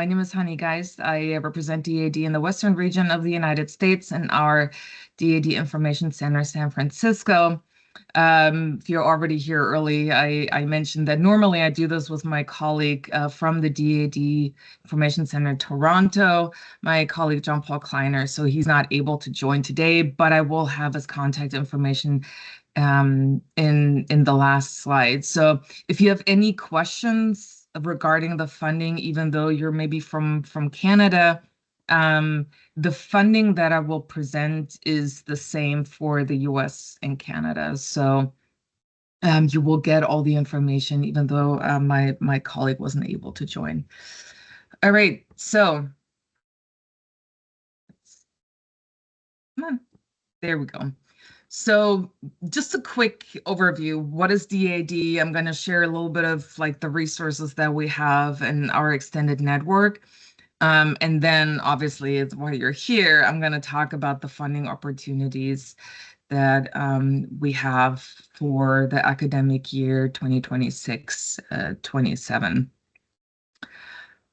My name is Honey, guys. I represent DAD in the Western region of the United States and our DAD Information Center, San Francisco. If you're already here early, I mentioned that normally I do this with my colleague from the DAD Information Center, Toronto, my colleague John Paul Kleiner. So he's not able to join today, but I will have his contact information in the last slide. So if you have any questions regarding the funding, even though you're maybe from Canada, the funding that I will present is the same for the US and Canada. So you will get all the information, even though my colleague wasn't able to join. All right, so come on, there we go. So just a quick overview. What is DAD? I'm going to share a little bit of like the resources that we have in our extended network. And then obviously while you're here, I'm going to talk about the funding opportunities that we have for the academic year 2026-27.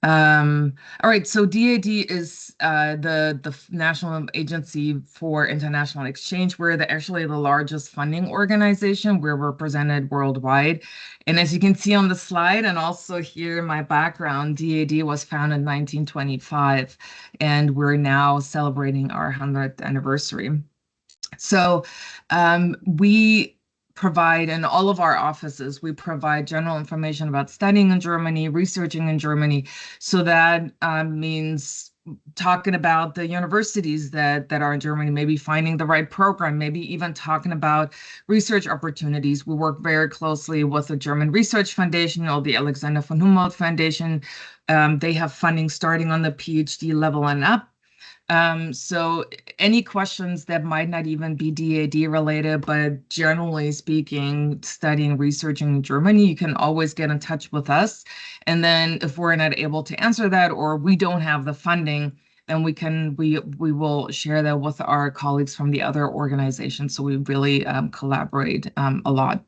All right, so DAD is the National Agency for International Exchange. We're actually the largest funding organization. We're represented worldwide. And as you can see on the slide, and also here in my background, DAD was founded in 1925, and we're now celebrating our 100th anniversary. So we provide in all of our offices, we provide general information about studying in Germany, researching in Germany. So that means talking about the universities that are in Germany, maybe finding the right program, maybe even talking about research opportunities. We work very closely with the German Research Foundation or the Alexander von Humboldt Foundation. They have funding starting on the PhD level and up. So any questions that might not even be DAD related, but generally speaking, studying, researching in Germany, you can always get in touch with us. And then if we're not able to answer that, or we don't have the funding, then we will share that with our colleagues from the other organizations. So we really collaborate a lot.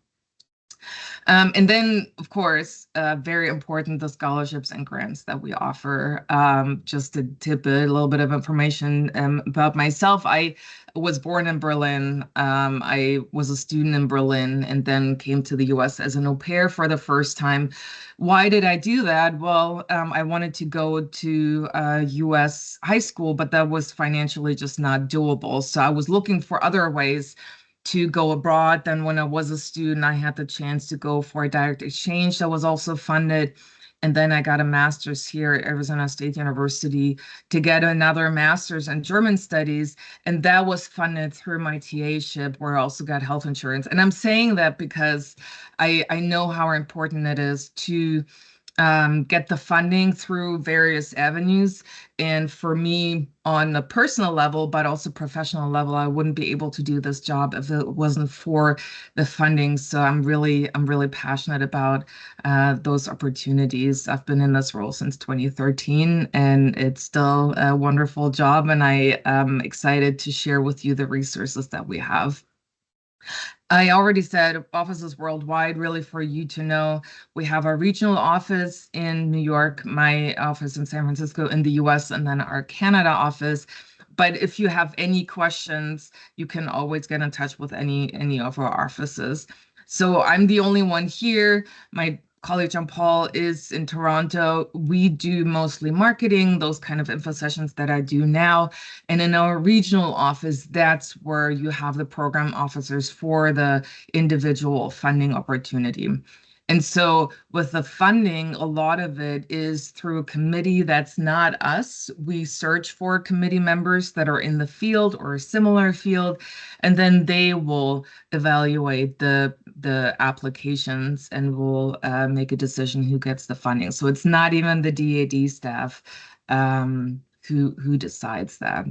And then, of course, very important, the scholarships and grants that we offer. Just to tip a little bit of information about myself, I was born in Berlin. I was a student in Berlin and then came to the US as an au pair for the first time. Why did I do that? Well, I wanted to go to US high school, but that was financially just not doable. So I was looking for other ways to go abroad. Then when I was a student, I had the chance to go for a direct exchange that was also funded. And then I got a master's here at Arizona State University to get another master's in German studies. And that was funded through my TA-ship, where I also got health insurance. And I'm saying that because I know how important it is to get the funding through various avenues. And for me, on a personal level, but also professional level, I wouldn't be able to do this job if it wasn't for the funding. So I'm really passionate about those opportunities. I've been in this role since 2013, and it's still a wonderful job. And I am excited to share with you the resources that we have. I already said offices worldwide, really for you to know. We have our regional office in New York, my office in San Francisco in the US, and then our Canada office. But if you have any questions, you can always get in touch with any of our offices. So I'm the only one here. My colleague John Paul is in Toronto. We do mostly marketing, those kind of info sessions that I do now. And in our regional office, that's where you have the program officers for the individual funding opportunity. And so with the funding, a lot of it is through a committee that's not us. We search for committee members that are in the field or a similar field, and then they will evaluate the applications and will make a decision who gets the funding. So it's not even the DAD staff who decides that.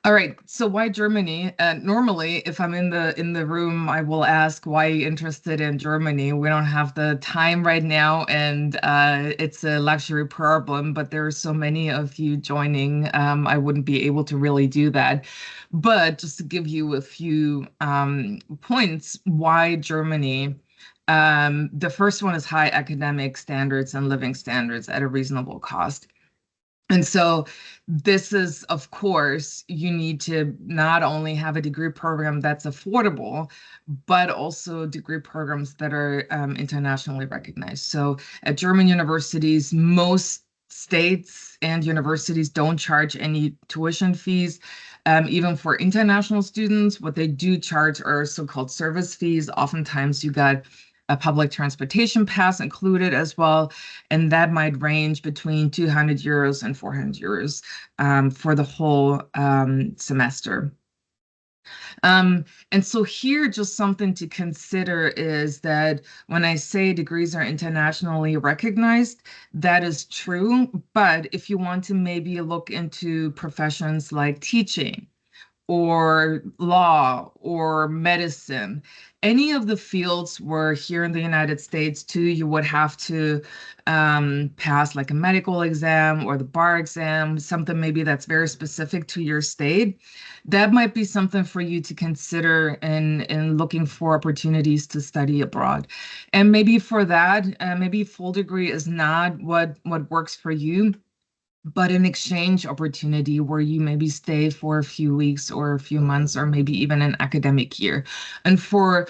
All right, so why Germany? Normally, if I'm in the room, I will ask why you interested in Germany. We don't have the time right now, and it's a luxury problem. But there are so many of you joining, I wouldn't be able to really do that. But just to give you a few points, why Germany? The first one is high academic standards and living standards at a reasonable cost. And so this is, of course, you need to not only have a degree program that's affordable, but also degree programs that are internationally recognized. So at German universities, most states and universities don't charge any tuition fees. Even for international students, what they do charge are so-called service fees. Oftentimes you got a public transportation pass included as well, and that might range between 200 euros and 400 euros for the whole semester. And so here, just something to consider is that when I say degrees are internationally recognized, that is true. But if you want to maybe look into professions like teaching, or law or medicine, any of the fields where here in the United States too, you would have to pass like a medical exam or the bar exam, something maybe that's very specific to your state. That might be something for you to consider in looking for opportunities to study abroad. And maybe for that, maybe full degree is not what works for you, but an exchange opportunity where you maybe stay for a few weeks or a few months or maybe even an academic year. And for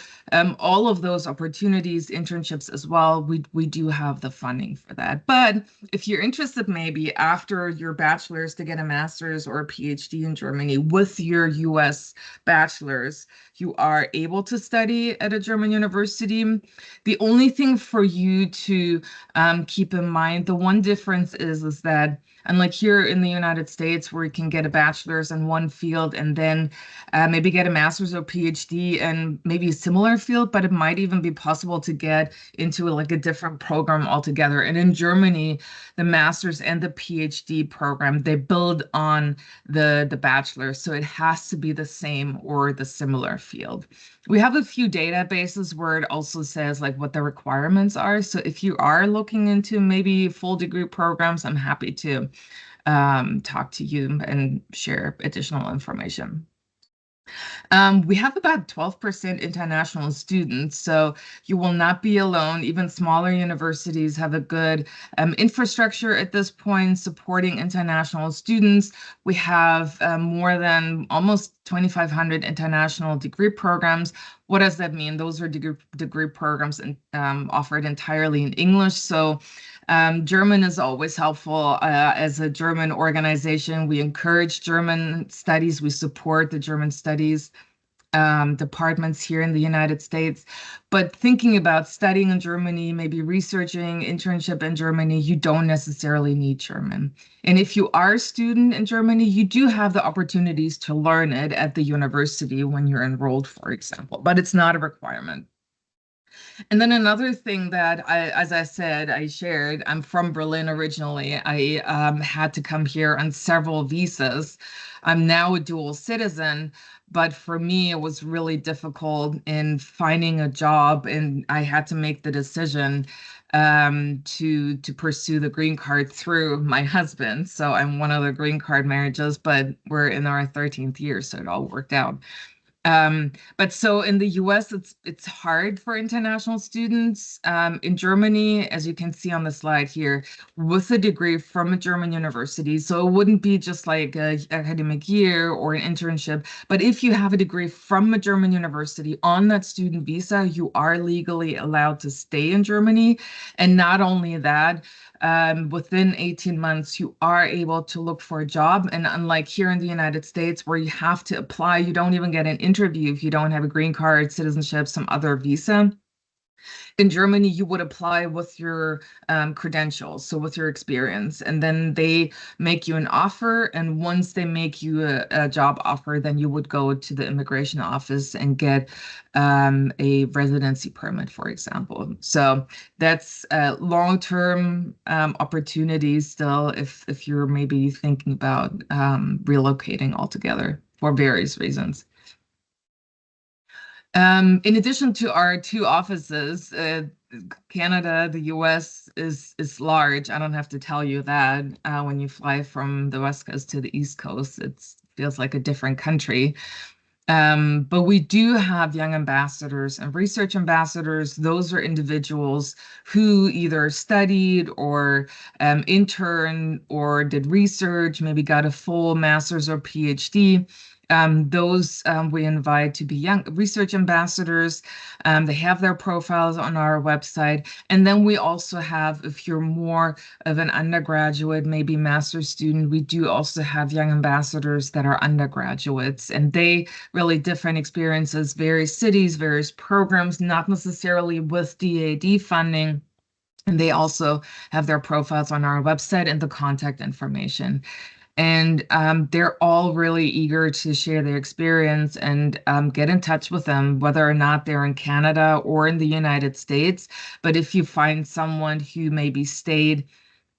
all of those opportunities, internships as well, we do have the funding for that. But if you're interested maybe after your bachelor's to get a master's or a PhD in Germany with your US bachelor's, you are able to study at a German university. The only thing for you to keep in mind, the one difference is that unlike here in the United States, where you can get a bachelor's in one field and then maybe get a master's or PhD in maybe a similar field, but it might even be possible to get into like a different program altogether. And in Germany, the master's and the PhD program, they build on the bachelor. So it has to be the same or the similar field. We have a few databases where it also says like what the requirements are. So if you are looking into maybe full degree programs, I'm happy to talk to you and share additional information. We have about 12% international students, so you will not be alone. Even smaller universities have a good infrastructure at this point supporting international students. We have more than almost 2,500 international degree programs. What does that mean? Those are degree programs offered entirely in English. So German is always helpful. As a German organization, we encourage German studies. We support the German studies departments here in the United States. But thinking about studying in Germany, maybe researching internship in Germany, you don't necessarily need German. And if you are a student in Germany, you do have the opportunities to learn it at the university when you're enrolled, for example, but it's not a requirement. And then another thing that as I said, I shared, I'm from Berlin originally. I had to come here on several visas. I'm now a dual citizen, but for me, it was really difficult in finding a job, and I had to make the decision to pursue the green card through my husband. So I'm one of the green card marriages, but we're in our 13th year, so it all worked out. But so in the US, it's hard for international students. In Germany, as you can see on the slide here, with a degree from a German university, so it wouldn't be just like an academic year or an internship, but if you have a degree from a German university on that student visa, you are legally allowed to stay in Germany. And not only that, within 18 months, you are able to look for a job. And unlike here in the United States, where you have to apply, you don't even get an interview if you don't have a green card, citizenship, some other visa. In Germany, you would apply with your credentials, so with your experience, and then they make you an offer. And once they make you a job offer, then you would go to the immigration office and get a residency permit, for example. So that's a long-term opportunity still if you're maybe thinking about relocating altogether for various reasons. In addition to our two offices, Canada, the US is large. I don't have to tell you that. When you fly from the West Coast to the East Coast, it feels like a different country. But we do have young ambassadors and research ambassadors. Those are individuals who either studied or interned or did research, maybe got a full master's or PhD. Those we invite to be young research ambassadors. They have their profiles on our website. And then we also have, if you're more of an undergraduate, maybe master's student, we do also have young ambassadors that are undergraduates, and they really different experiences, various cities, various programs, not necessarily with DAAD funding. And they also have their profiles on our website and the contact information. And they're all really eager to share their experience and get in touch with them, whether or not they're in Canada or in the United States. But if you find someone who maybe stayed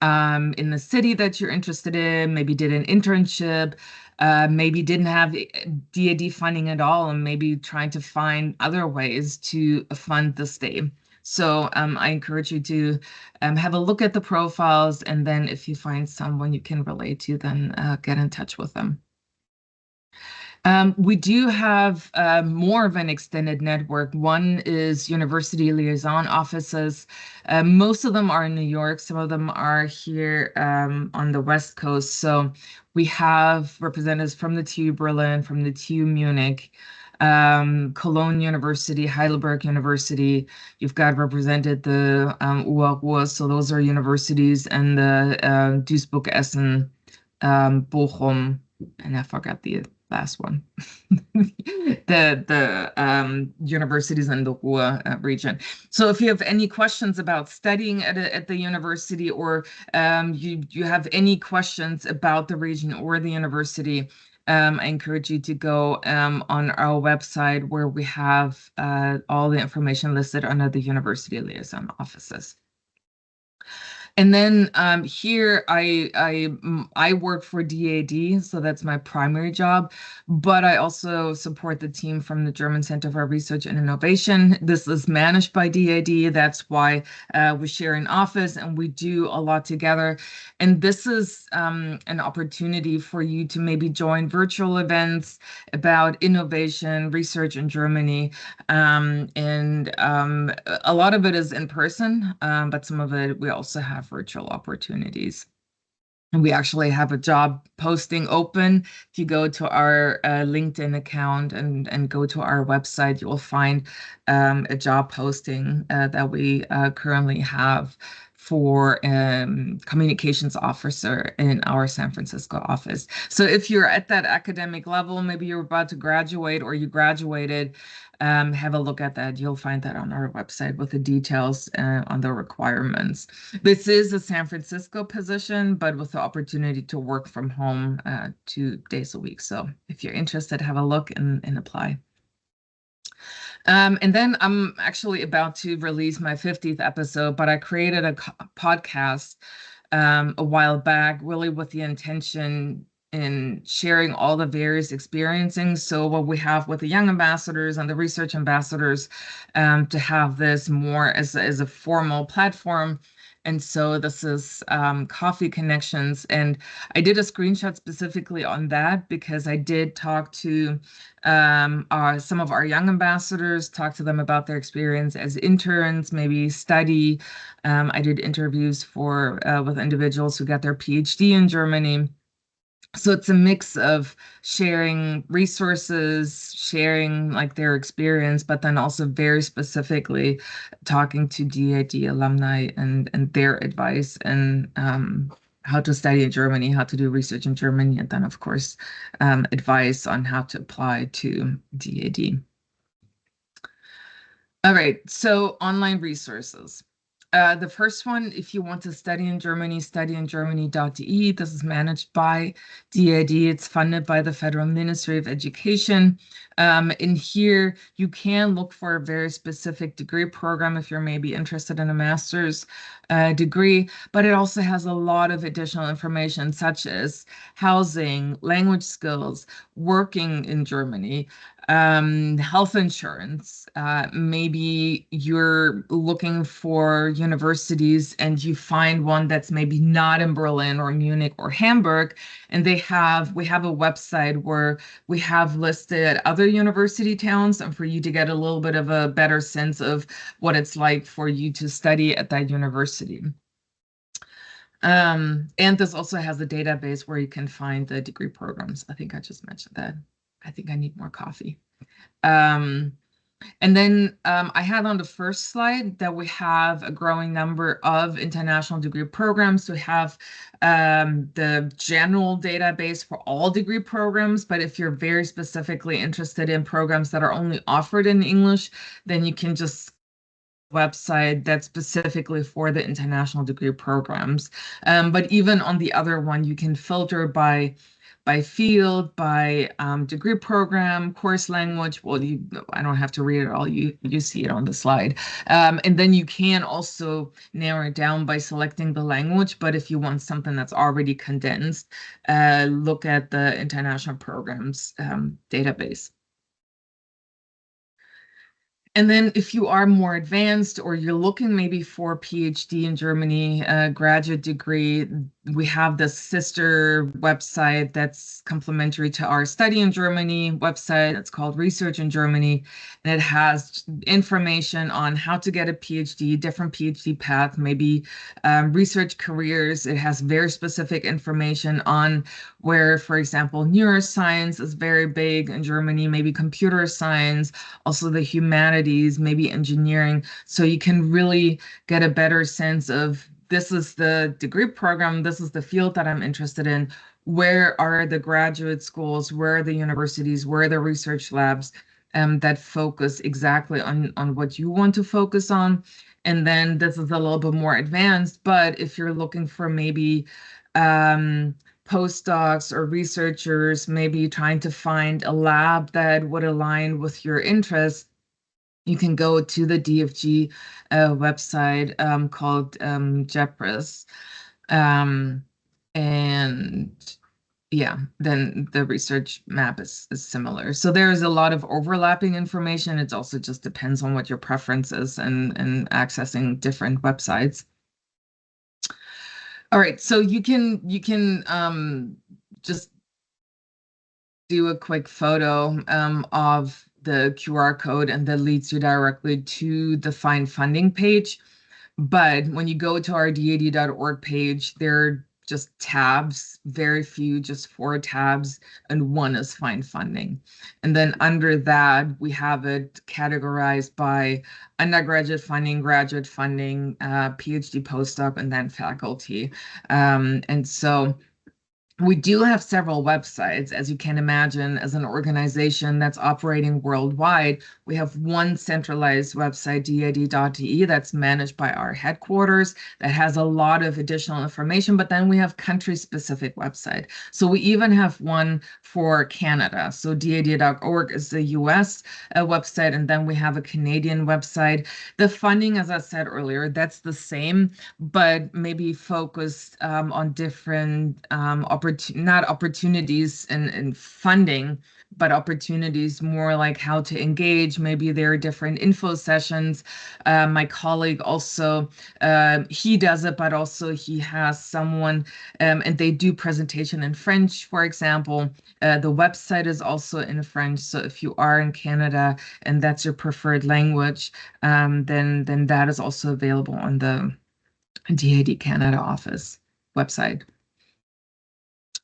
in the city that you're interested in, maybe did an internship, maybe didn't have DAAD funding at all, and maybe trying to find other ways to fund the stay. So I encourage you to have a look at the profiles, and then if you find someone you can relate to, then get in touch with them. We do have more of an extended network. One is university liaison offices. Most of them are in New York. Some of them are here on the West Coast. So we have representatives from the TU Berlin, from the TU Munich, Cologne University, Heidelberg University. You've got represented the UARUhr, so those are universities, and the Duisburg, Essen, Bochum, and I forgot the last one. the universities in the Ruhr region. So if you have any questions about studying at the university, or you have any questions about the region or the university, I encourage you to go on our website, where we have all the information listed under the university liaison offices. And then here I work for DAAD, so that's my primary job, but I also support the team from the German Center for Research and Innovation. This is managed by DAAD. That's why we share an office and we do a lot together. And this is an opportunity for you to maybe join virtual events about innovation, research in Germany. And a lot of it is in person, but some of it we also have virtual opportunities. And we actually have a job posting open. If you go to our LinkedIn account and go to our website, you will find a job posting that we currently have for communications officer in our San Francisco office. So if you're at that academic level, maybe you're about to graduate or you graduated, have a look at that. You'll find that on our website with the details on the requirements. This is a San Francisco position, but with the opportunity to work from home 2 days a week. So if you're interested, have a look and apply. And then I'm actually about to release my 50th episode, but I created a podcast a while back, really with the intention in sharing all the various experiencing. So what we have with the young ambassadors and the research ambassadors, to have this more as a formal platform. And so this is Coffee Connections. And I did a screenshot specifically on that because I did talk to some of our young ambassadors, talk to them about their experience as interns, maybe study. I did interviews with individuals who got their PhD in Germany. So it's a mix of sharing resources, sharing like their experience, but then also very specifically talking to DAAD alumni and their advice and how to study in Germany, how to do research in Germany, and then of course advice on how to apply to DAAD. All right, so online resources. The first one, if you want to study in Germany, studyingermany.de. This is managed by DAAD. It's funded by the Federal Ministry of Education. In here, you can look for a very specific degree program if you're maybe interested in a master's. degree, but it also has a lot of additional information such as housing, language skills, working in Germany, health insurance. Maybe you're looking for universities and you find one that's maybe not in Berlin or Munich or Hamburg, and we have a website where we have listed other university towns and for you to get a little bit of a better sense of what it's like for you to study at that university. And this also has a database where you can find the degree programs. I think I just mentioned that. I think I need more coffee. Um, and then I had on the first slide that we have a growing number of international degree programs. We have the general database for all degree programs, but if you're very specifically interested in programs that are only offered in English, then you can just website that's specifically for the international degree programs. But even on the other one, you can filter by field, by degree program, course language. Well, I don't have to read it all. You see it on the slide. And then you can also narrow it down by selecting the language. But if you want something that's already condensed, look at the international programs database. And then if you are more advanced or you're looking maybe for a PhD in Germany, graduate degree, we have the sister website that's complementary to our Study in Germany website. It's called Research in Germany, and it has information on how to get a PhD, different PhD paths, maybe research careers. It has very specific information on where, for example, neuroscience is very big in Germany, maybe computer science, also the humanities, maybe engineering. So you can really get a better sense of this is the degree program, this is the field that I'm interested in. Where are the graduate schools? Where are the universities? Where are the research labs that focus exactly on what you want to focus on? And then this is a little bit more advanced, but if you're looking for maybe postdocs or researchers, maybe trying to find a lab that would align with your interests, you can go to the DFG website called JEPRIS. And yeah, then the research map is similar. So there's a lot of overlapping information. It also just depends on what your preference is and accessing different websites. All right, so you can just do a quick photo of the QR code, and that leads you directly to the Find Funding page. But when you go to our DAAD.org page, there are just tabs, very few, just 4 tabs, and one is Find Funding. And then under that, we have it categorized by undergraduate funding, graduate funding, PhD postdoc, and then faculty. And so we do have several websites, as you can imagine, as an organization that's operating worldwide. We have one centralized website, DAAD.de, that's managed by our headquarters, that has a lot of additional information, but then we have country-specific website. So we even have one for Canada. So DAAD.org is the US website, and then we have a Canadian website. The funding, as I said earlier, that's the same, but maybe focused on different not opportunities and funding, but opportunities more like how to engage. Maybe there are different info sessions. My colleague also, he does it, but also he has someone, and they do presentation in French, for example. The website is also in French. So if you are in Canada and that's your preferred language, then that is also available on the DAAD Canada office website.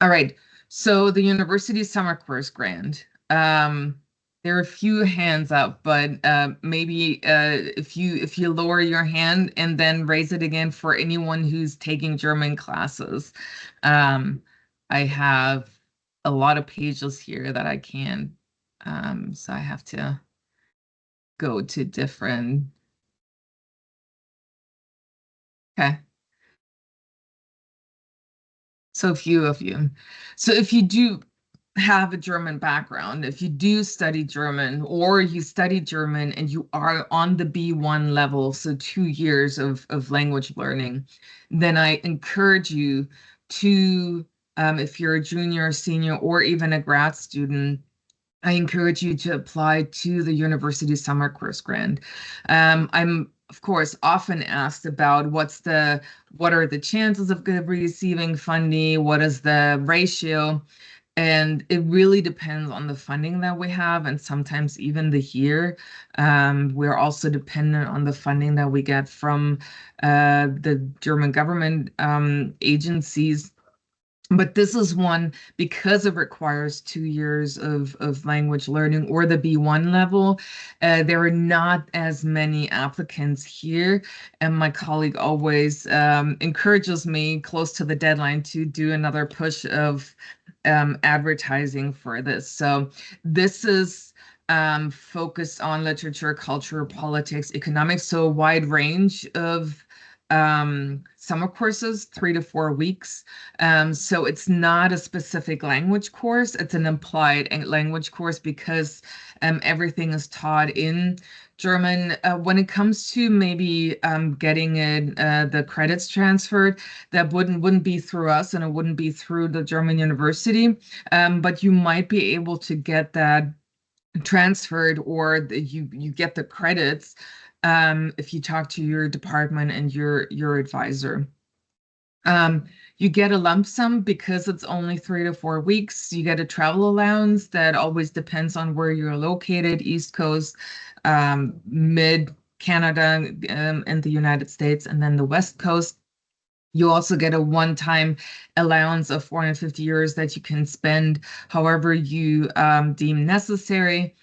All right, so the University Summer Course Grant. There are a few hands up, but maybe if you lower your hand and then raise it again for anyone who's taking German classes. I have a lot of pages here that I can, so I have to go to different. Okay. So a few of you. So if you do have a German background, if you do study German or you study German and you are on the B1 level, so 2 years of language learning, then I encourage you to, if you're a junior, senior, or even a grad student, I encourage you to apply to the university summer course grant. I'm, of course, often asked about what are the chances of receiving funding? What is the ratio? And it really depends on the funding that we have, and sometimes even the year. We're also dependent on the funding that we get from the German government agencies. But this is one, because it requires 2 years of language learning or the B1 level, there are not as many applicants here. And my colleague always encourages me close to the deadline to do another push of advertising for this. So this is focused on literature, culture, politics, economics, so a wide range of summer courses, 3 to 4 weeks. So it's not a specific language course, it's an applied language course because everything is taught in German. When it comes to maybe getting the credits transferred, that wouldn't be through us and it wouldn't be through the German university, but you might be able to get that transferred, or you get the credits if you talk to your department and your advisor. You get a lump sum because it's only 3 to 4 weeks. You get a travel allowance that always depends on where you're located, East Coast, mid Canada, and the United States, and then the West Coast. You also get a one-time allowance of 450 euros that you can spend however you deem necessary.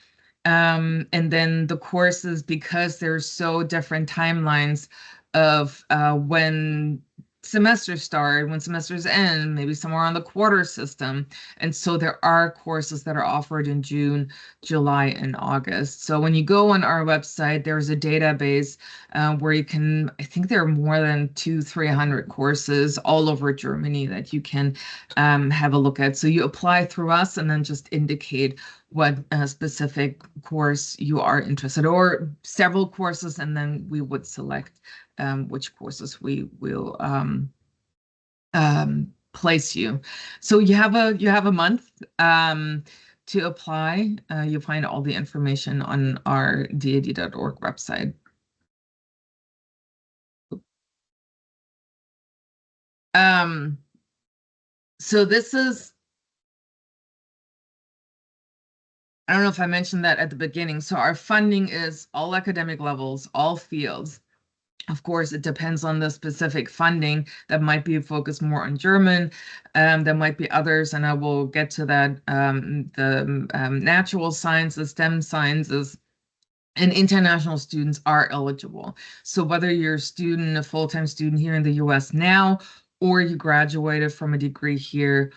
And then the courses, because there's so different timelines of when semesters start, when semesters end, maybe somewhere on the quarter system. And so there are courses that are offered in June, July, and August. So when you go on our website, there's a database where you can, I think there are more than 300 courses all over Germany that you can have a look at. So you apply through us and then just indicate what specific course you are interested, or several courses, and then we would select which courses we will place you. So you have a month to apply. You'll find all the information on our DAAD.org website. So this is, I don't know if I mentioned that at the beginning. So our funding is all academic levels, all fields. Of course, it depends on the specific funding. That might be focused more on German. There might be others, and I will get to that. The natural sciences, STEM sciences, and international students are eligible. So whether you're a student, a full-time student here in the US now, or you graduated from a degree here,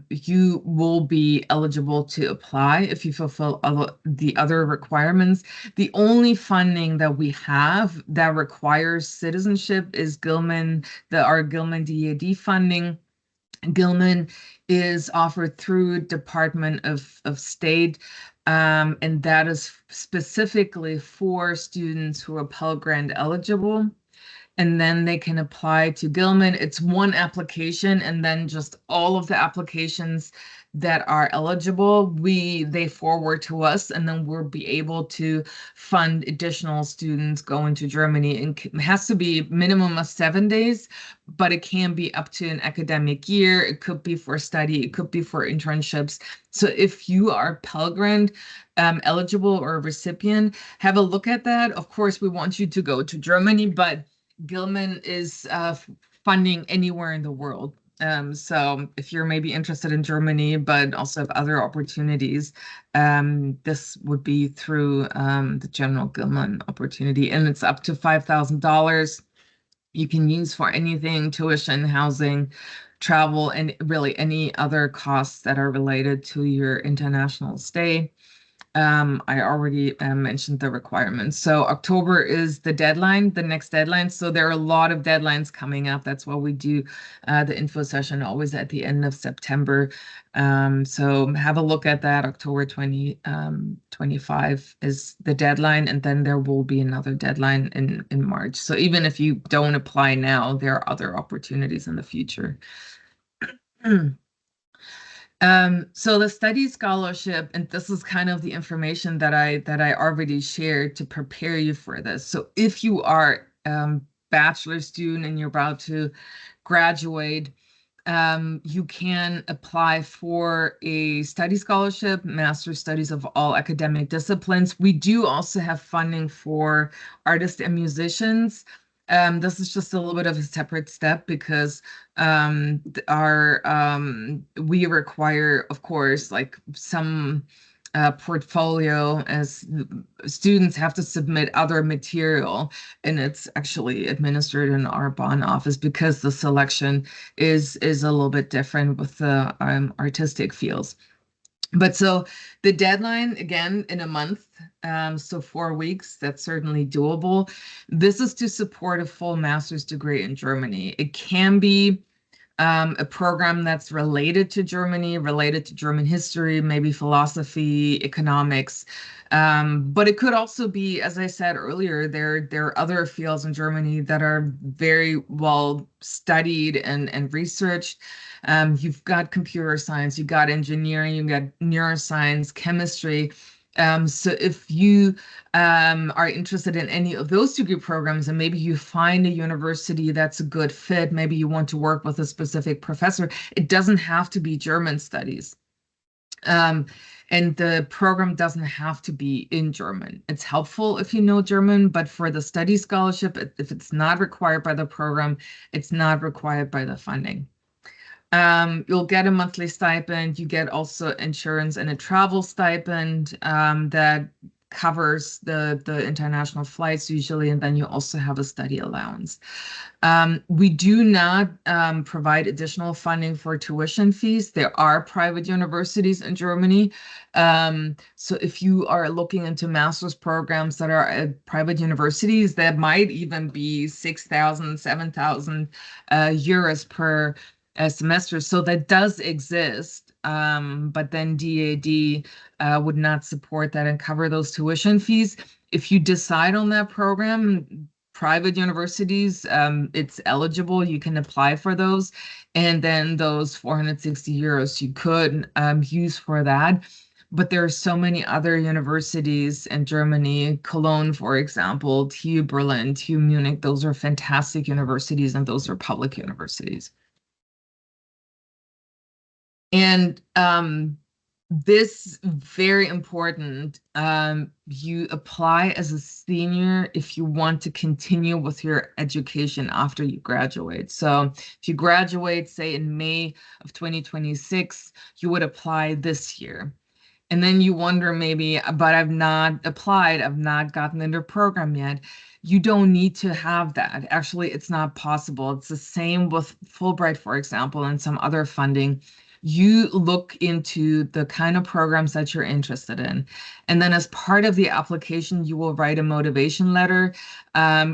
you will be eligible to apply if you fulfill the other requirements. The only funding that we have that requires citizenship is Gilman, our Gilman DAAD funding. Gilman is offered through Department of State, and that is specifically for students who are Pell Grant eligible. And then they can apply to Gilman. It's one application, and then just all of the applications that are eligible, they forward to us, and then we'll be able to fund additional students going to Germany. And it has to be minimum of 7 days, but it can be up to an academic year. It could be for study, it could be for internships. So if you are Pell Grant eligible or a recipient, have a look at that. Of course, we want you to go to Germany, but Gilman is funding anywhere in the world. So if you're maybe interested in Germany, but also have other opportunities, this would be through the general Gilman opportunity, and it's up to $5,000. You can use for anything: tuition, housing, travel, and really any other costs that are related to your international stay. I already mentioned the requirements. So October is the deadline, the next deadline. So there are a lot of deadlines coming up. That's why we do the info session always at the end of September. So have a look at that. October 2025 is the deadline, and then there will be another deadline in March. So even if you don't apply now, there are other opportunities in the future. So the study scholarship, and this is kind of the information that I already shared to prepare you for this. So if you are bachelor student and you're about to graduate, you can apply for a study scholarship, master's studies of all academic disciplines. We do also have funding for artists and musicians. This is just a little bit of a separate step because we require, of course, like some portfolio, as students have to submit other material, and it's actually administered in our bond office because the selection is a little bit different with the artistic fields. But so the deadline, again, in a month, so 4 weeks, that's certainly doable. This is to support a full master's degree in Germany. It can be a program that's related to Germany, related to German history, maybe philosophy, economics. But it could also be, as I said earlier, there are other fields in Germany that are very well studied and researched. You've got computer science, you've got engineering, you've got neuroscience, chemistry. So if you are interested in any of those degree programs, and maybe you find a university that's a good fit, maybe you want to work with a specific professor, it doesn't have to be German studies. And the program doesn't have to be in German. It's helpful if you know German, but for the study scholarship, if it's not required by the program, it's not required by the funding. You'll get a monthly stipend. You get also insurance and a travel stipend that covers the international flights usually, and then you also have a study allowance. We do not provide additional funding for tuition fees. There are private universities in Germany. So if you are looking into master's programs that are at private universities, that might even be 6,000, 7,000 euros per semester. So that does exist, but then DAAD would not support that and cover those tuition fees. If you decide on that program, private universities, it's eligible. You can apply for those. And then those 460 euros you could use for that. But there are so many other universities in Germany, Cologne, for example, TU Berlin, TU Munich. Those are fantastic universities, and those are public universities. And this very important, you apply as a senior if you want to continue with your education after you graduate. So if you graduate, say in May of 2026, you would apply this year. And then you wonder maybe, but I've not applied, I've not gotten into a program yet. You don't need to have that. Actually, it's not possible. It's the same with Fulbright, for example, and some other funding. You look into the kind of programs that you're interested in. And then as part of the application, you will write a motivation letter,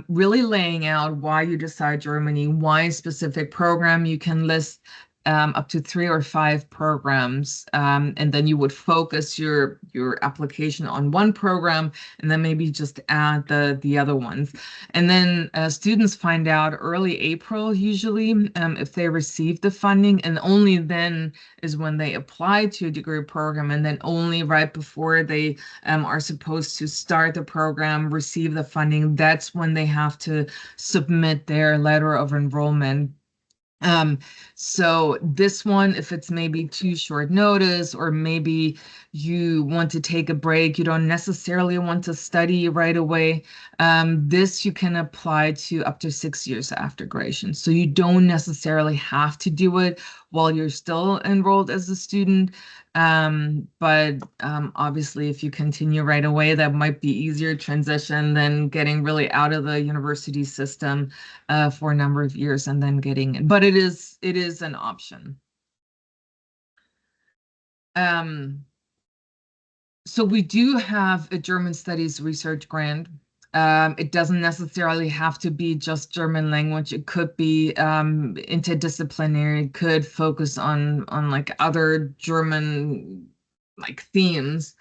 really laying out why you decide Germany, why a specific program. You can list up to 3 or 5 programs, and then you would focus your application on one program, and then maybe just add the other ones. And then students find out early April usually if they receive the funding, and only then is when they apply to a degree program, and then only right before they are supposed to start the program, receive the funding, that's when they have to submit their letter of enrollment. So this one, if it's maybe too short notice, or maybe you want to take a break, you don't necessarily want to study right away, this you can apply to up to 6 years after graduation. So you don't necessarily have to do it while you're still enrolled as a student. But obviously, if you continue right away, that might be easier transition than getting really out of the university system for a number of years and then getting in. But it is an option. So we do have a German studies research grant. It doesn't necessarily have to be just German language. It could be interdisciplinary, could focus on like other German like themes.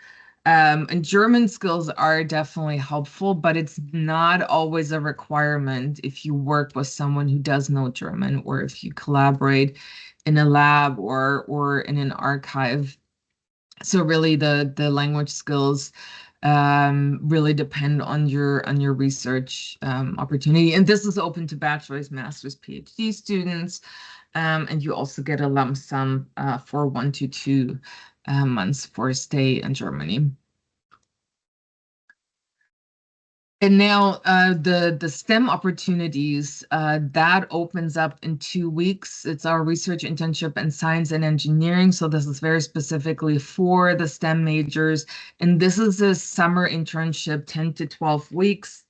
And German skills are definitely helpful, but it's not always a requirement if you work with someone who does know German, or if you collaborate in a lab or in an archive. So really the language skills really depend on your research opportunity. And this is open to bachelor's, master's, PhD students. And you also get a lump sum for 1 to 2 months for a stay in Germany. And now the STEM opportunities that opens up in 2 weeks. It's our research internship in science and engineering. So this is very specifically for the STEM majors. And this is a summer internship, 10 to 12 weeks,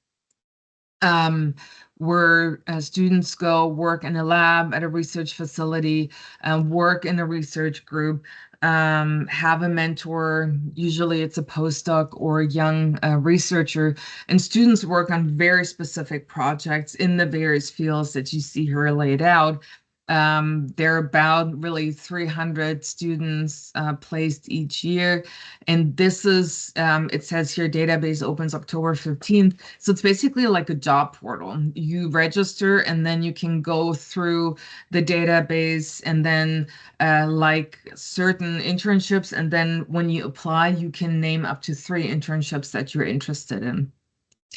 where students go work in a lab at a research facility, work in a research group, have a mentor. Usually it's a postdoc or a young researcher, and students work on very specific projects in the various fields that you see here laid out. There are about really 300 students placed each year. And this is, it says here, database opens October 15th. So it's basically like a job portal. You register and then you can go through the database and then like certain internships. And then when you apply, you can name up to 3 internships that you're interested in.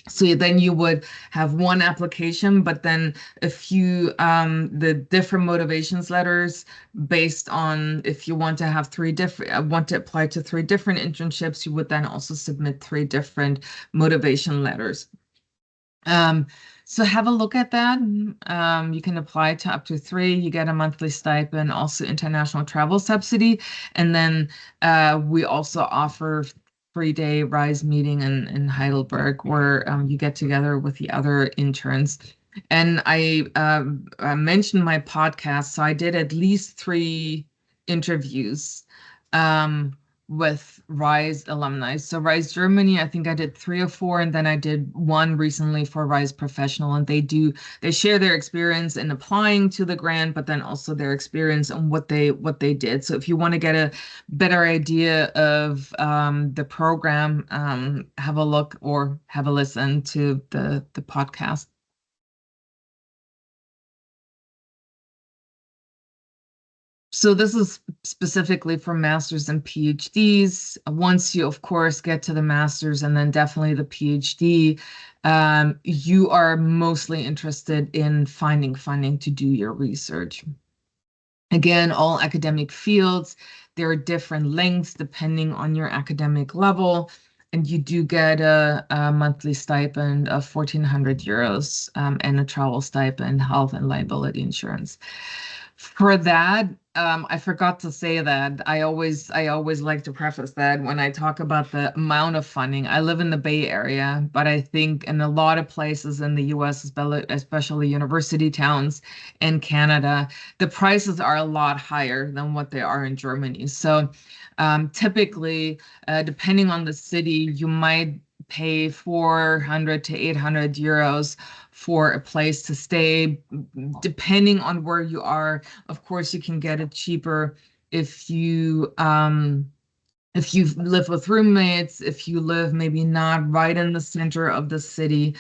So then you would have one application, but then a few the different motivations letters based on if you want to have 3 different want to apply to 3 different internships, you would then also submit 3 different motivation letters. So have a look at that. You can apply to up to 3. You get a monthly stipend, also international travel subsidy, and then we also offer 3-day RISE meeting in Heidelberg, where you get together with the other interns. And I mentioned my podcast, so I did at least 3 interviews with RISE alumni. So RISE Germany, I think I did 3 or 4, and then I did one recently for RISE Professional, and they share their experience in applying to the grant, but then also their experience and what they did. So if you want to get a better idea of the program, have a look or have a listen to the podcast. So this is specifically for masters and PhDs. Once you, of course, get to the masters and then definitely the PhD, you are mostly interested in finding funding to do your research. Again, all academic fields, there are different lengths depending on your academic level, and you do get a monthly stipend of 1,400 euros and a travel stipend, health and liability insurance. For that, I forgot to say that I always like to preface that when I talk about the amount of funding. I live in the Bay Area, but I think in a lot of places in the US, especially university towns in Canada, the prices are a lot higher than what they are in Germany. So typically, depending on the city, you might pay 400 to 800 euros for a place to stay, depending on where you are. Of course, you can get it cheaper if you live with roommates, if you live maybe not right in the center of the city,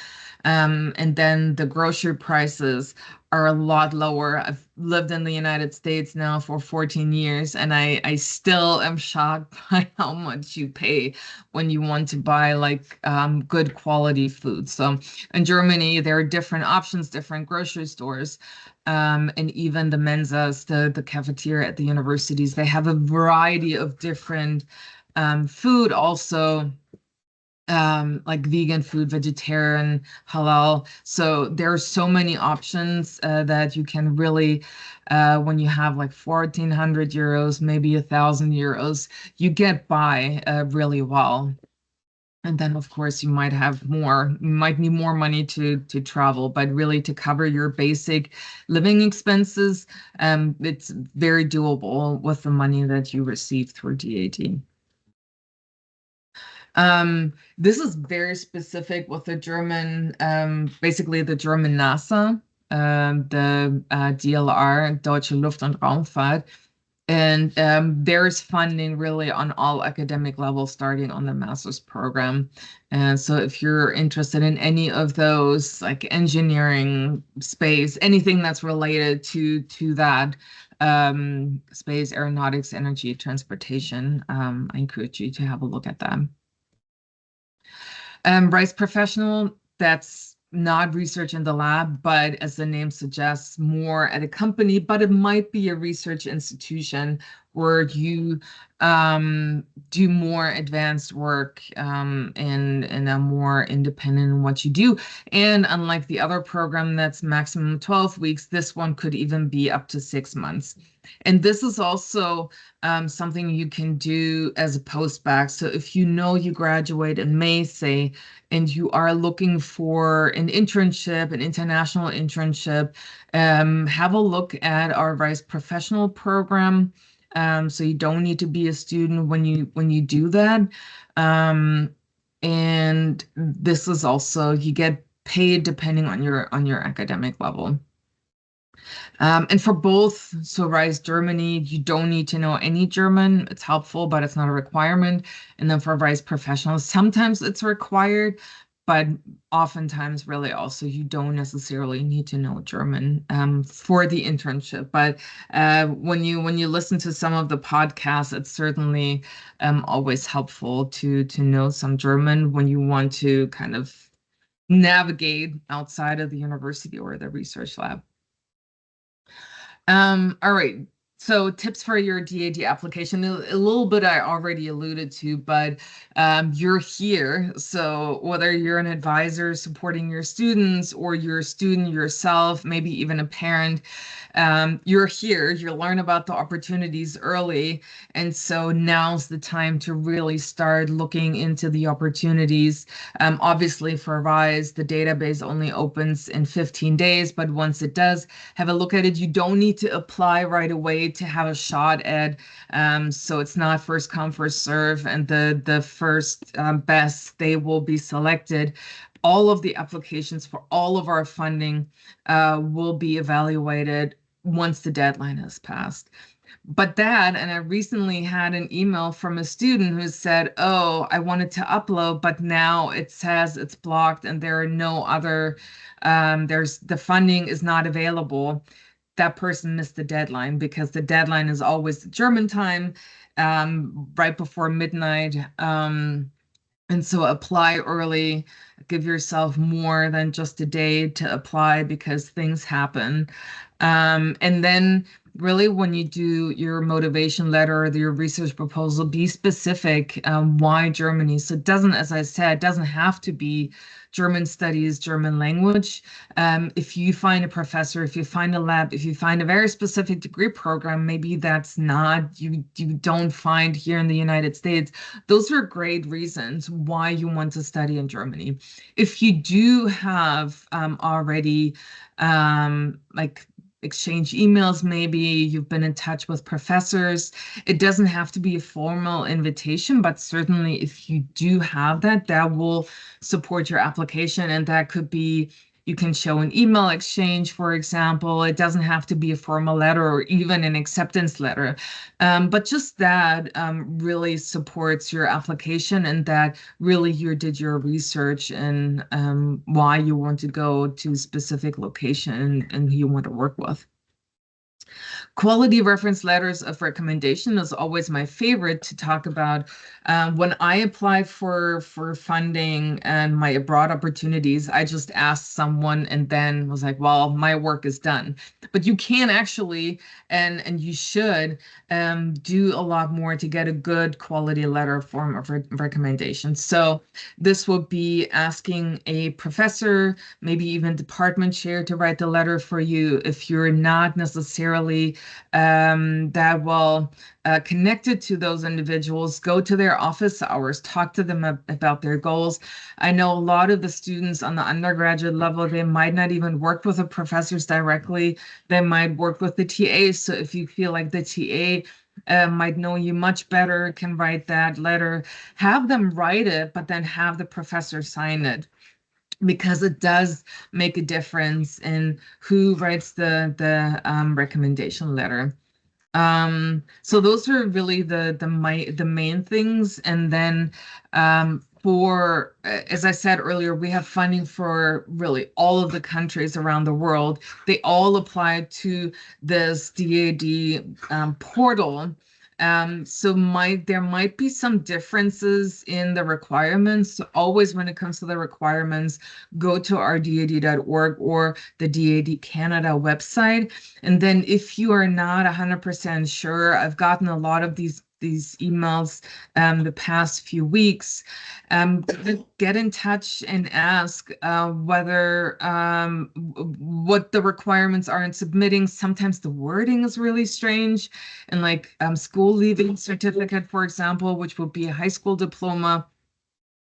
and then the grocery prices are a lot lower. I've lived in the United States now for 14 years, and I still am shocked by how much you pay when you want to buy like good quality food. So in Germany, there are different options, different grocery stores. And even the mensas, the cafeteria at the universities, they have a variety of different food, also like vegan food, vegetarian, halal. So there are so many options that you can really, when you have like 1,400 euros, maybe 1,000 euros, you get by really well. And then, of course, you might need more money to travel, but really to cover your basic living expenses, it's very doable with the money that you receive through DAD. This is very specific with the German, basically the German NASA, the DLR, Deutsche Luft- und Raumfahrt. And there's funding really on all academic levels, starting on the master's program. And so if you're interested in any of those, like engineering, space, anything that's related to that, space, aeronautics, energy, transportation, I encourage you to have a look at that. Rice professional, that's not research in the lab, but as the name suggests, more at a company, but it might be a research institution where you do more advanced work and are more independent in what you do. And unlike the other program that's maximum 12 weeks, this one could even be up to 6 months. And this is also something you can do as a postbac. So if you know you graduate in May, say, and you are looking for an internship, an international internship, have a look at our Rice Professional program. So you don't need to be a student when you do that. And this is also, you get paid depending on your academic level. And for both, so Rise Germany, you don't need to know any German. It's helpful, but it's not a requirement. And then for Rise Professionals, sometimes it's required, but oftentimes really also you don't necessarily need to know German for the internship. But when you listen to some of the podcasts, it's certainly always helpful to know some German when you want to kind of navigate outside of the university or the research lab. All right. So tips for your DAD application, a little bit I already alluded to, but you're here. So whether you're an advisor supporting your students or you're a student yourself, maybe even a parent, you're here, you learn about the opportunities early. And so now's the time to really start looking into the opportunities. Obviously for RISE, the database only opens in 15 days, but once it does, have a look at it. You don't need to apply right away to have a shot at, so it's not first come, first serve, and the first best, they will be selected. All of the applications for all of our funding will be evaluated once the deadline has passed. But that, and I recently had an email from a student who said, oh, I wanted to upload, but now it says it's blocked and there are no other, the funding is not available. That person missed the deadline because the deadline is always the German time, right before midnight. And so apply early, give yourself more than just a day to apply because things happen. And then really when you do your motivation letter or your research proposal, be specific, why Germany. So it doesn't, as I said, it doesn't have to be German studies, German language. If you find a professor, if you find a lab, if you find a very specific degree program, maybe that's not, you don't find here in the United States, those are great reasons why you want to study in Germany. If you do have already like exchange emails, maybe you've been in touch with professors, it doesn't have to be a formal invitation, but certainly if you do have that, that will support your application. And that could be, you can show an email exchange, for example. It doesn't have to be a formal letter or even an acceptance letter. But just that really supports your application, and that really you did your research and why you want to go to a specific location and who you want to work with. Quality reference letters of recommendation is always my favorite to talk about. When I apply for funding and my abroad opportunities, I just asked someone and then was like, well, my work is done. But you can actually, and you should, do a lot more to get a good quality letter form of recommendation. So this would be asking a professor, maybe even department chair, to write the letter for you if you're not necessarily that will connect it to those individuals, go to their office hours, talk to them about their goals. I know a lot of the students on the undergraduate level, they might not even work with the professors directly. They might work with the TAs. So if you feel like the TA might know you much better, can write that letter, have them write it, but then have the professor sign it, because it does make a difference in who writes the recommendation letter. So those are really the main things. And then for, as I said earlier, we have funding for really all of the countries around the world. They all apply to this DAAD portal. So there might be some differences in the requirements. So always, when it comes to the requirements, go to our DAAD.org or the DAAD Canada website. And then if you are not 100% sure, I've gotten a lot of these emails the past few weeks. Get in touch and ask what the requirements are in submitting. Sometimes the wording is really strange, and like school leaving certificate, for example, which would be a high school diploma.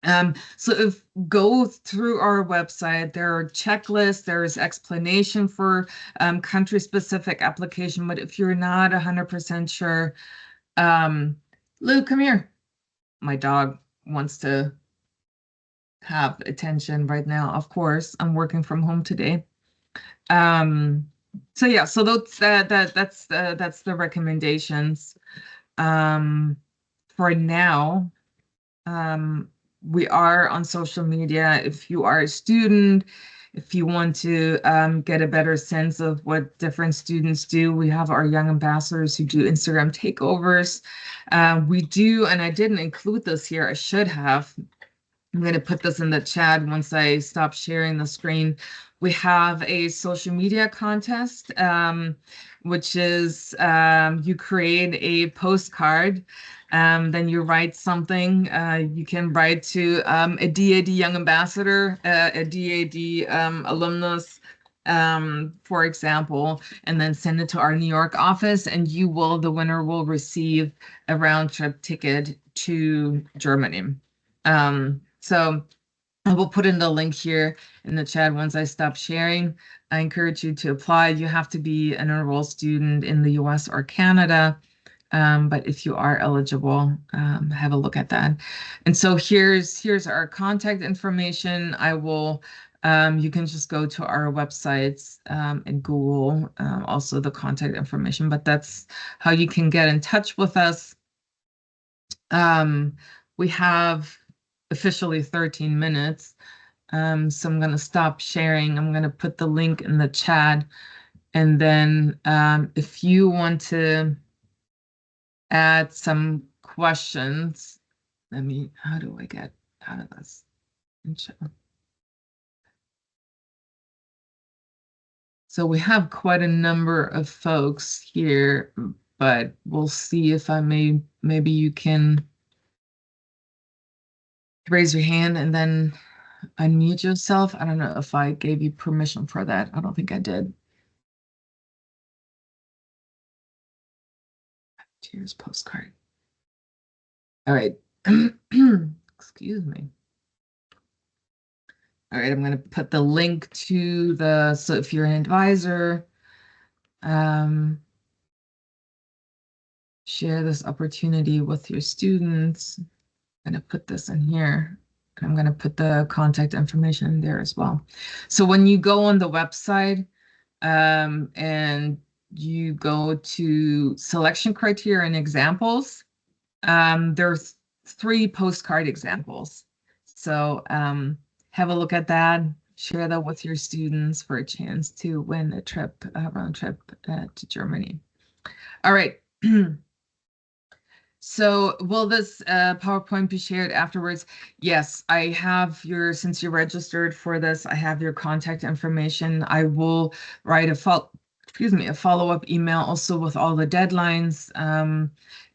So if go through our website, there are checklists, there is explanation for country-specific application. But if you're not 100% sure, Lou, come here. My dog wants to have attention right now. Of course, I'm working from home today. So yeah, so that's the recommendations. For now, we are on social media. If you are a student, if you want to get a better sense of what different students do, we have our young ambassadors who do Instagram takeovers. We do, and I didn't include this here, I should have. I'm going to put this in the chat once I stop sharing the screen. We have a social media contest, which is you create a postcard, then you write something. You can write to a DAAD Young Ambassador, a DAAD alumnus, for example, and then send it to our New York office, and the winner will receive a round trip ticket to Germany. So I will put in the link here in the chat once I stop sharing. I encourage you to apply. You have to be an enrolled student in the US or Canada. But if you are eligible, have a look at that. And so here's our contact information. You can just go to our websites and Google also the contact information, but that's how you can get in touch with us. We have officially 13 minutes. So I'm going to stop sharing. I'm going to put the link in the chat. And then if you want to add some questions, how do I get out of this? So we have quite a number of folks here, but we'll see if maybe you can raise your hand and then unmute yourself. I don't know if I gave you permission for that. I don't think I did. Cheers postcard. All right. Excuse me. All right, I'm going to put the link to so if you're an advisor, share this opportunity with your students. I'm going to put this in here. I'm going to put the contact information in there as well. So when you go on the website and you go to selection criteria and examples, there's 3 postcard examples. So have a look at that, share that with your students for a chance to win a round trip to Germany. All right. So will this PowerPoint be shared afterwards? Yes, I have since you registered for this, I have your contact information. I will write a follow-up email also with all the deadlines.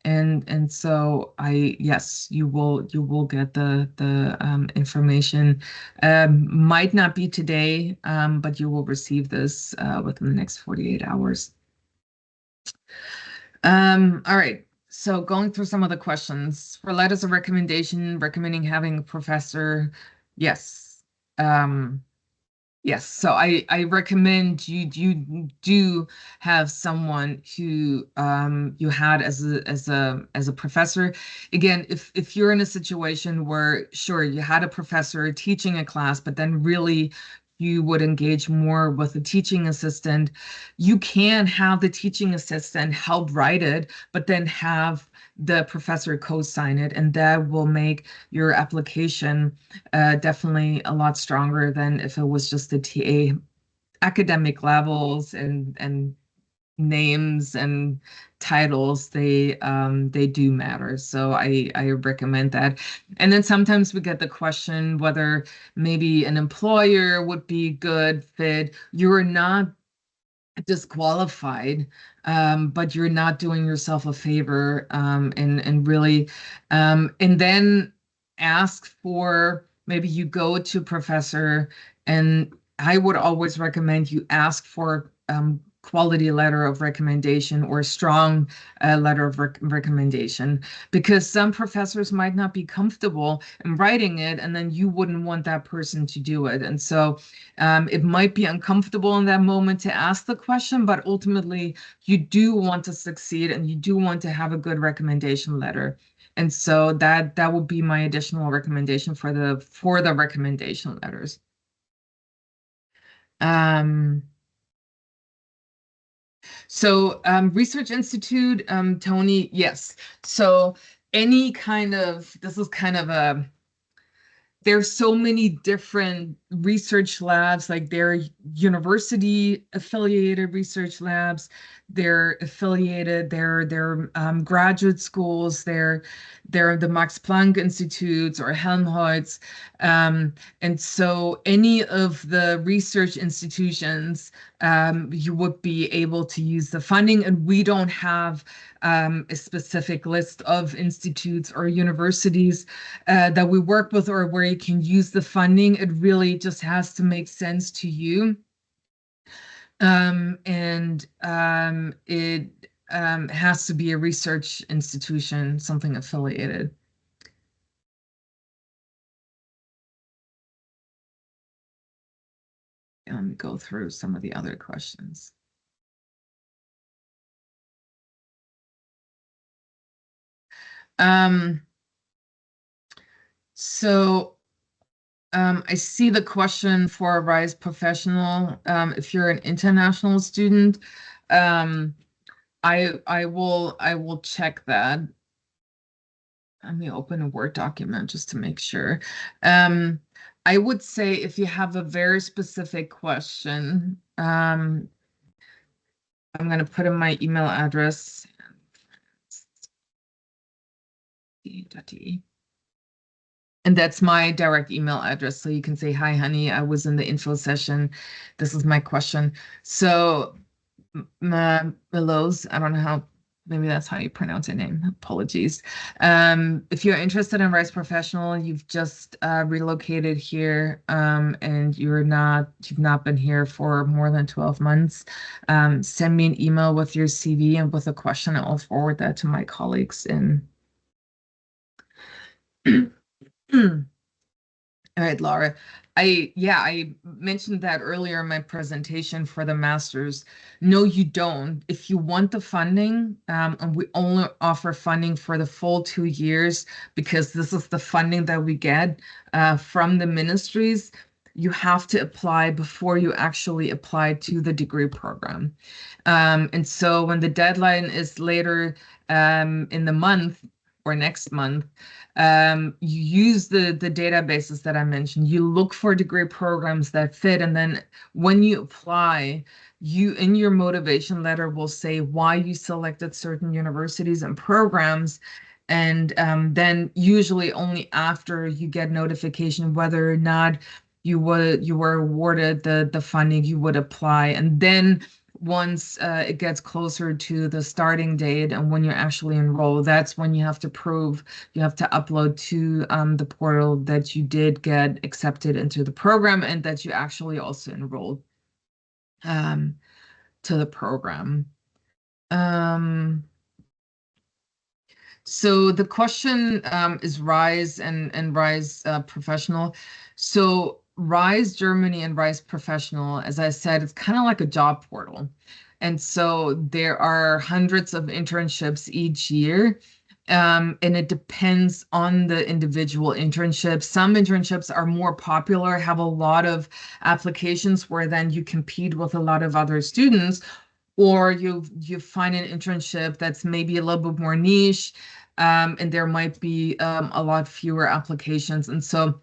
And so yes, you will get the information. Might not be today, but you will receive this within the next 48 hours. All right. So going through some of the questions for letters of recommendation, recommending having a professor. Yes. Um, Yes, so I recommend you do have someone who you had as a professor. Again, if you're in a situation where sure you had a professor teaching a class, but then really you would engage more with a teaching assistant, you can have the teaching assistant help write it, but then have the professor co-sign it, and that will make your application definitely a lot stronger than if it was just the TA. Academic levels and names and titles, they do matter. So I recommend that. And then sometimes we get the question whether maybe an employer would be good fit. You're not disqualified, but you're not doing yourself a favor, and really, and then ask for maybe you go to professor, and I would always recommend you ask for quality letter of recommendation or strong letter of recommendation, because some professors might not be comfortable in writing it, and then you wouldn't want that person to do it. And so it might be uncomfortable in that moment to ask the question, but ultimately you do want to succeed and you do want to have a good recommendation letter. And so that would be my additional recommendation for the recommendation letters. Um, Research Institute, Tony, yes. So any kind of, this is kind of a, there's so many different research labs, like they're university affiliated research labs, they're affiliated, they're graduate schools, they're the Max Planck Institutes or Helmholtz. And so any of the research institutions, you would be able to use the funding, and we don't have a specific list of institutes or universities that we work with or where you can use the funding. It really just has to make sense to you. And it has to be a research institution, something affiliated. And let me go through some of the other questions. Um, so I see the question for a RISE professional. If you're an international student, um, I will check that. Let me open a Word document just to make sure. Um, I would say if you have a very specific question, I'm going to put in my email address. And that's my direct email address. So you can say, hi, honey, I was in the info session. This is my question. So Milos, I don't know how, maybe that's how you pronounce your name. Apologies. If you're interested in Rice Professional, you've just relocated here, and you've not been here for more than 12 months. Send me an email with your CV and with a question, and I'll forward that to my colleagues in. All right, Laura. I mentioned that earlier in my presentation for the master's. No, you don't. If you want the funding, and we only offer funding for the full 2 years because this is the funding that we get from the ministries, you have to apply before you actually apply to the degree program. And so when the deadline is later in the month or next month, you use the databases that I mentioned. You look for degree programs that fit, and then when you apply, you in your motivation letter will say why you selected certain universities and programs. And then usually only after you get notification whether or not you were awarded the funding, you would apply. And then once it gets closer to the starting date and when you're actually enrolled, that's when you have to prove, you have to upload to the portal that you did get accepted into the program and that you actually also enrolled um, to the program. Um, so the question is Rise and Rise Professional. So Rise Germany and Rise Professional, as I said, it's kind of like a job portal. And so there are hundreds of internships each year. And it depends on the individual internship. Some internships are more popular, have a lot of applications where then you compete with a lot of other students, or you find an internship that's maybe a little bit more niche, and there might be a lot fewer applications. And so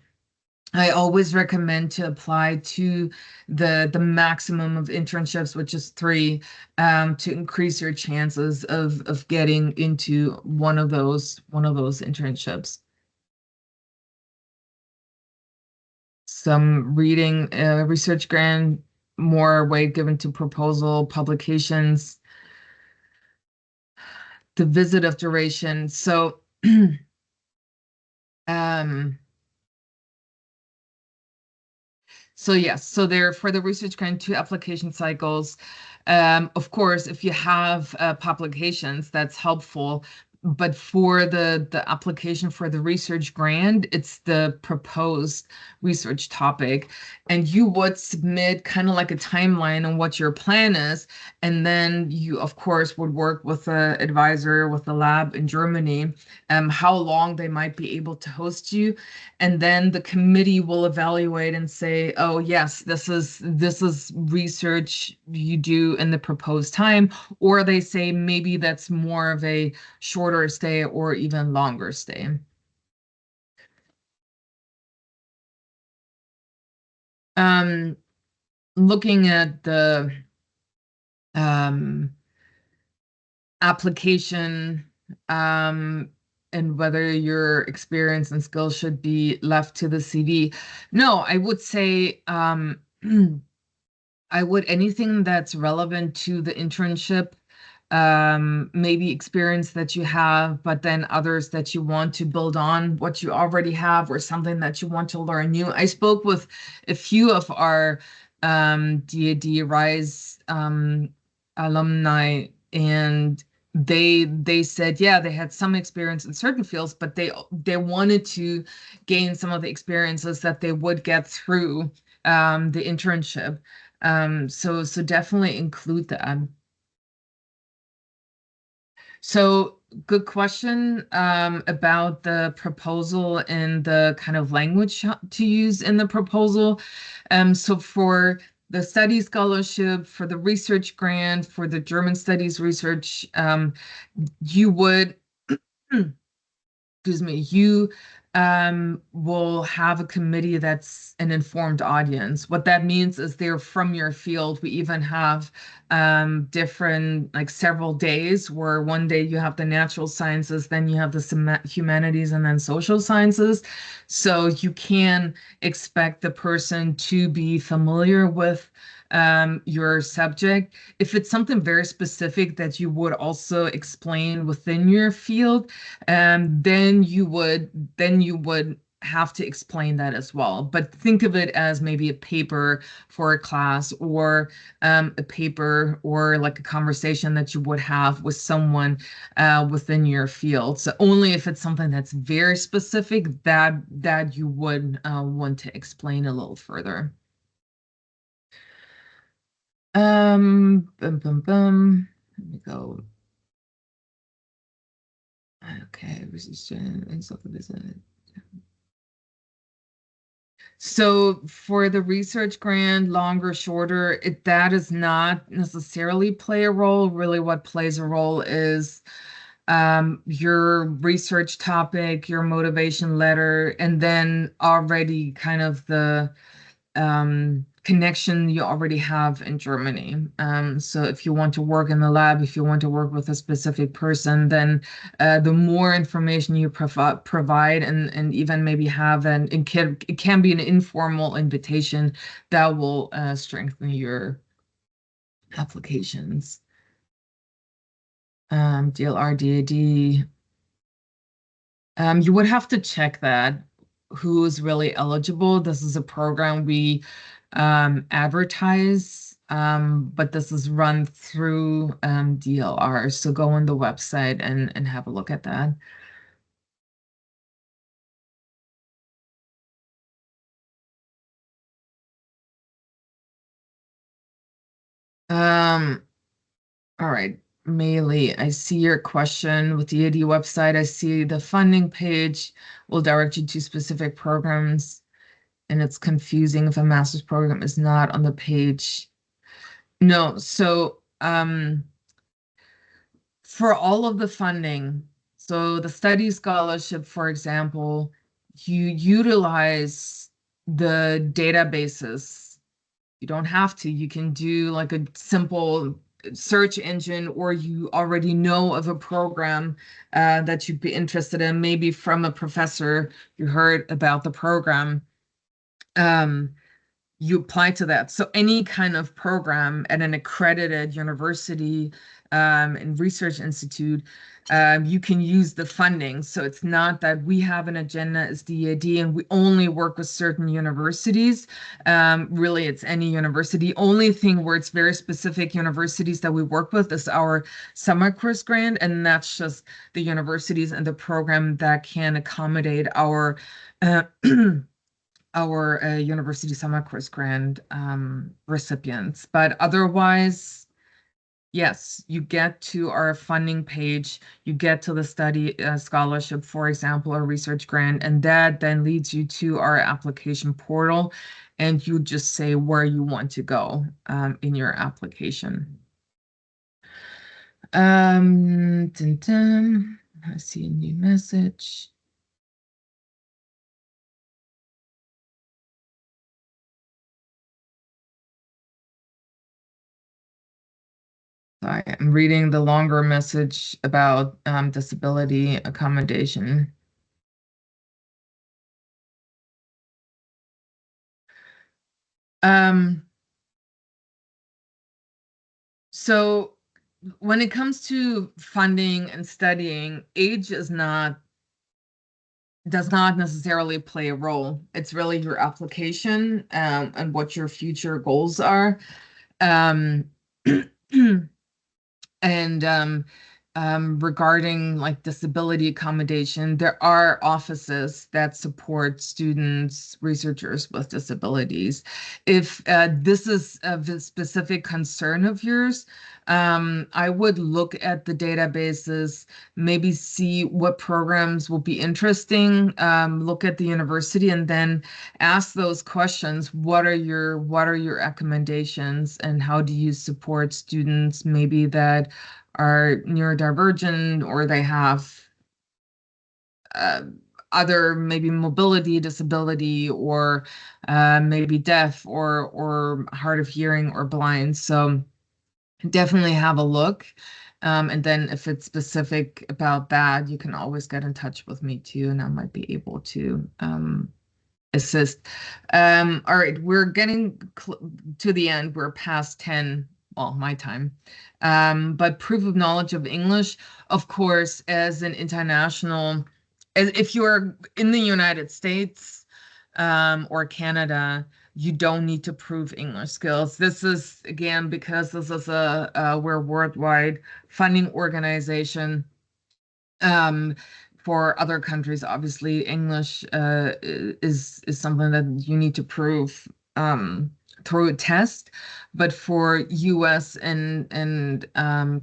I always recommend to apply to the maximum of internships, which is three, to increase your chances of getting into one of those internships. Some reading, research grant, more weight given to proposal publications, the visit of duration. So um So yes, so there for the research grant, two application cycles. Of course, if you have publications, that's helpful. But for the application for the research grant, it's the proposed research topic, and you would submit kind of like a timeline on what your plan is, and then you, of course, would work with the advisor with the lab in Germany, how long they might be able to host you, and then the committee will evaluate and say, oh yes, this is research you do in the proposed time, or they say maybe that's more of a shorter stay or even longer stay. um Looking at the um application, um and whether your experience and skills should be left to the CV. No, I would say I would anything that's relevant to the internship, maybe experience that you have, but then others that you want to build on what you already have, or something that you want to learn new. I spoke with a few of our DAD Rise alumni, and they said, yeah, they had some experience in certain fields, but they wanted to gain some of the experiences that they would get through the internship. So definitely include that. So good question about the proposal and the kind of language to use in the proposal. So for the study scholarship, for the research grant, for the German studies research, you would excuse me, you will have a committee that's an informed audience. What that means is they're from your field. We even have different, like several days where one day you have the natural sciences, then you have the humanities, and then social sciences. So you can expect the person to be familiar with your subject. If it's something very specific that you would also explain within your field, then you would have to explain that as well. But think of it as maybe a paper for a class, or a paper or like a conversation that you would have with someone within your field. So only if it's something that's very specific that you would want to explain a little further. Bum, bum, bum. Let me go. Okay, resistance and self-visit. So for the research grant, longer, shorter, that does not necessarily play a role. Really, what plays a role is your research topic, your motivation letter, and then already kind of the connection you already have in Germany. So if you want to work in the lab, if you want to work with a specific person, then the more information you provide, and even maybe have it can be an informal invitation that will strengthen your applications. DLR, DAD. You would have to check that, who is really eligible. This is a program we advertise but this is run through DLR. So go on the website and have a look at that. Um, all right, Maylee, I see your question with the DAAD website. I see the funding page will direct you to specific programs, and it's confusing if a master's program is not on the page. No, so for all of the funding, so the study scholarship, for example, you utilize the databases. You don't have to. You can do like a simple search engine, or you already know of a program that you'd be interested in, maybe from a professor you heard about the program. Um, you apply to that. So any kind of program at an accredited university and research institute, you can use the funding. So it's not that we have an agenda as DAAD and we only work with certain universities. Really, it's any university. Only thing where it's very specific universities that we work with is our summer course grant, and that's just the universities and the program that can accommodate uh, our university summer course grant recipients. But otherwise, yes, you get to our funding page, you get to the study scholarship, for example, or research grant, and that then leads you to our application portal, and you just say where you want to go in your application. Dun, dun. I see a new message. Sorry, I'm reading the longer message about disability accommodation. Um, so when it comes to funding and studying, age does not necessarily play a role. It's really your application and what your future goals are. Um, And regarding like disability accommodation, there are offices that support students, researchers with disabilities. If this is a specific concern of yours, I would look at the databases, maybe see what programs will be interesting, look at the university, and then ask those questions. What are your recommendations, and how do you support students maybe that are neurodivergent, or they have uh, other maybe mobility disability, or maybe deaf, or hard of hearing or blind. So definitely have a look. And then if it's specific about that, you can always get in touch with me too, and I might be able to assist. All right, we're getting to the end. We're past 10, well, my time. But proof of knowledge of English, of course, as an international, if you're in the United States or Canada, you don't need to prove English skills. This is, again, because this is we're worldwide funding organization. Um, for other countries, obviously, English is something that you need to prove through a test. But for U.S. and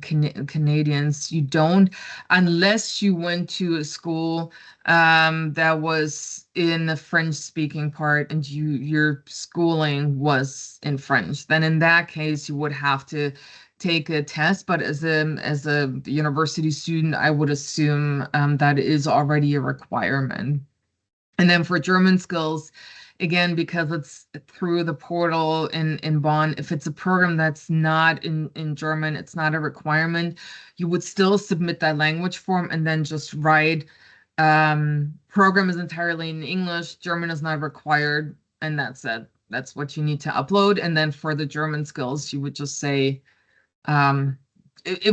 Canadians, you don't, unless you went to a school that was in the French-speaking part and your schooling was in French. Then in that case, you would have to take a test, but as a university student, I would assume that is already a requirement. And then for German skills, again, because it's through the portal in Bonn, if it's a program that's not in German, it's not a requirement. You would still submit that language form and then just write, program is entirely in English, German is not required, and that's it. That's what you need to upload. And then for the German skills, you would just say, um,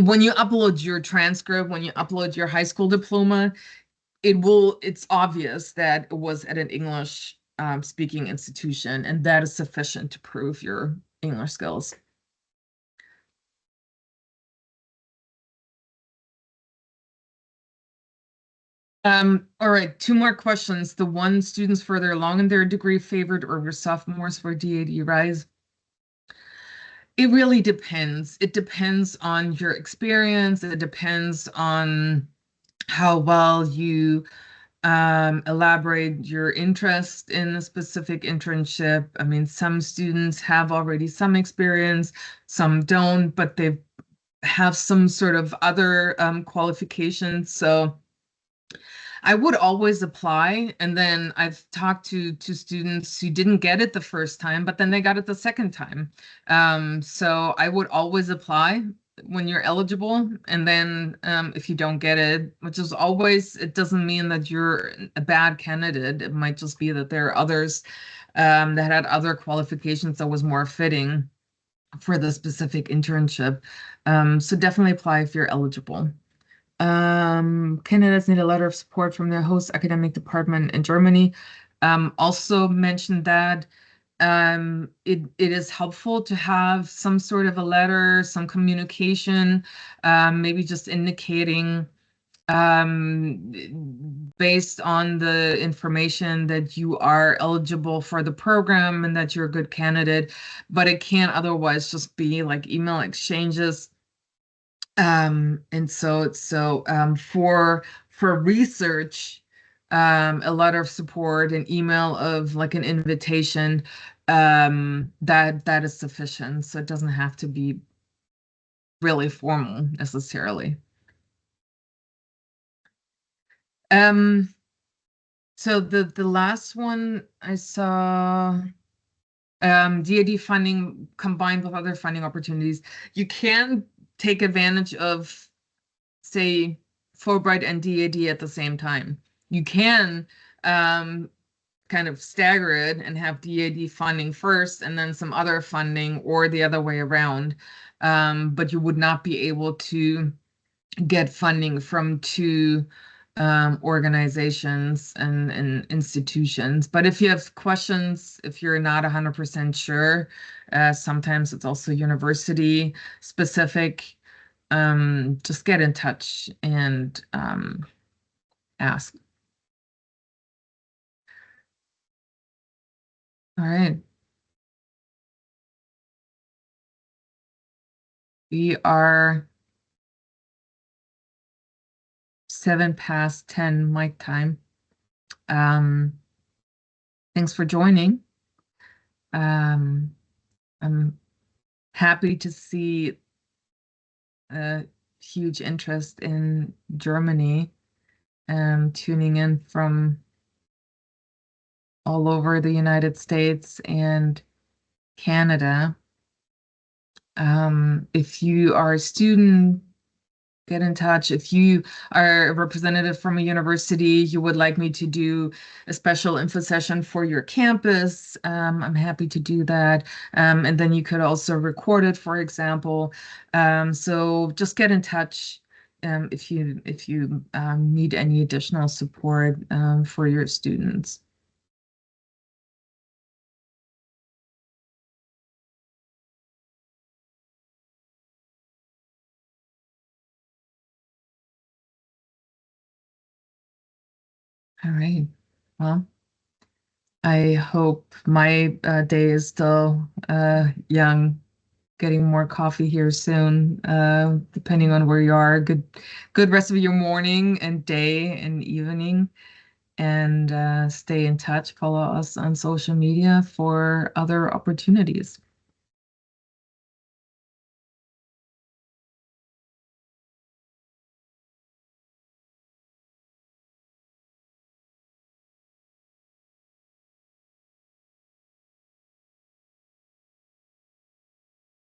when you upload your transcript, when you upload your high school diploma, it's obvious that it was at an English speaking institution, and that is sufficient to prove your English skills. All right, two more questions. The one students further along in their degree favored or were sophomores for DAD Rise? It really depends. It depends on your experience. It depends on how well you elaborate your interest in a specific internship. I mean, some students have already some experience, some don't, but they have some sort of other qualifications. So I would always apply. And then I've talked to students who didn't get it the first time, but then they got it the second time. So I would always apply when you're eligible. And then if you don't get it, which is always, it doesn't mean that you're a bad candidate. It might just be that there are others that had other qualifications that was more fitting for the specific internship. So definitely apply if you're eligible. Candidates need a letter of support from their host academic department in Germany. Also mentioned that it is helpful to have some sort of a letter, some communication, maybe just indicating based on the information that you are eligible for the program and that you're a good candidate, but it can't otherwise just be like email exchanges. And for research, a letter of support, an email of like an invitation, that is sufficient. So it doesn't have to be really formal necessarily. Um, so the last one I saw, DAD funding combined with other funding opportunities. You can take advantage of, say, Fulbright and DAD at the same time. You can kind of stagger it and have DAD funding first and then some other funding, or the other way around. But you would not be able to get funding from two organizations and institutions. But if you have questions, if you're not 100% sure, sometimes it's also university specific. Just get in touch and ask. All right. We are 7 past 10 mic time. Thanks for joining. I'm happy to see a huge interest in Germany, tuning in from all over the United States and Canada. If you are a student, get in touch. If you are a representative from a university, you would like me to do a special info session for your campus, I'm happy to do that. And then you could also record it, for example. So just get in touch if you need any additional support for your students. All right. Well, I hope my day is still young. Getting more coffee here soon, depending on where you are. Good rest of your morning and day and evening. And stay in touch. Follow us on social media for other opportunities.